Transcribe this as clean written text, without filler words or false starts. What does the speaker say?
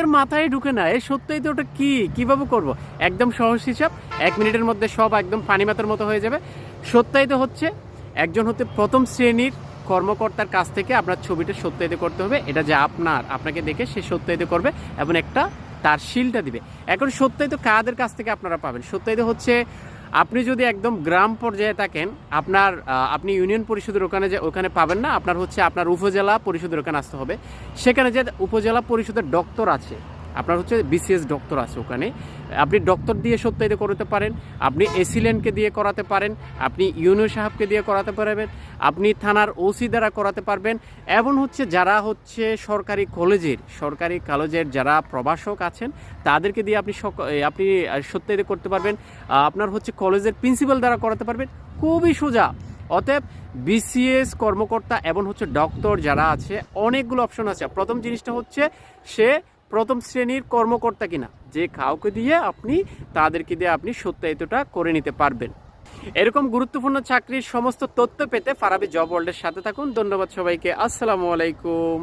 এর মাথায় ঢুকে না এই সত্যিই তো ওটা কিভাবে করব। একদম সহজ হিসাব, 1 মিনিটের মধ্যে সব একদম পানি মাতার মতো হয়ে যাবে। সত্যায়িত হচ্ছে একজন হতে প্রথম শ্রেণীর কর্মকর্তার কাছ থেকে আপনার ছবিটা সত্যায়িত করতে হবে। এটা যে আপনাকে দেখে সে সত্যায়িত করবে এবং একটা তার শিলটা দিবে। এখন সত্যায়িত কাদের কাছ থেকে আপনারা পাবেন? সত্যায়িত হচ্ছে আপনি যদি একদম গ্রাম পর্যায়ে থাকেন, আপনি ইউনিয়ন পরিষদের ওখানে পাবেন না। আপনার উপজেলা পরিষদের ওখানে আসতে হবে। সেখানে যে উপজেলা পরিষদের ডক্টর আছে, আপনার বিসিএস ডক্টর আছে, ওখানে আপনি ডক্টর দিয়ে সত্যায়িত করতে পারেন। আপনি এসিলেন্টকে দিয়ে করাতে পারেন, আপনি ইউনিয়ন সাহেবকে দিয়ে করাতে পারবেন, আপনি থানার ওসি দ্বারা করাতে পারবেন। এবং যারা সরকারি কলেজের যারা প্রভাষক আছেন তাদেরকে দিয়ে আপনি সত্যায়িত করতে পারবেন। আপনার কলেজের প্রিন্সিপাল দ্বারা করাতে পারবেন। খুবই সোজা। অতএব বিসিএস কর্মকর্তা এবং ডক্টর যারা আছে, অনেকগুলো অপশন আছে। প্রথম জিনিসটা সে প্রথম শ্রেণীর কর্মকর্তা কিনা, যে কাউকে দিয়ে তাদেরকে দিয়ে আপনি সত্যায়িতটা করে নিতে পারবেন। এরকম গুরুত্বপূর্ণ চাকরির সমস্ত তথ্য পেতে ফারাবী জব ওয়ার্ল্ডের সাথে থাকুন। ধন্যবাদ সবাইকে। আসসালামু আলাইকুম।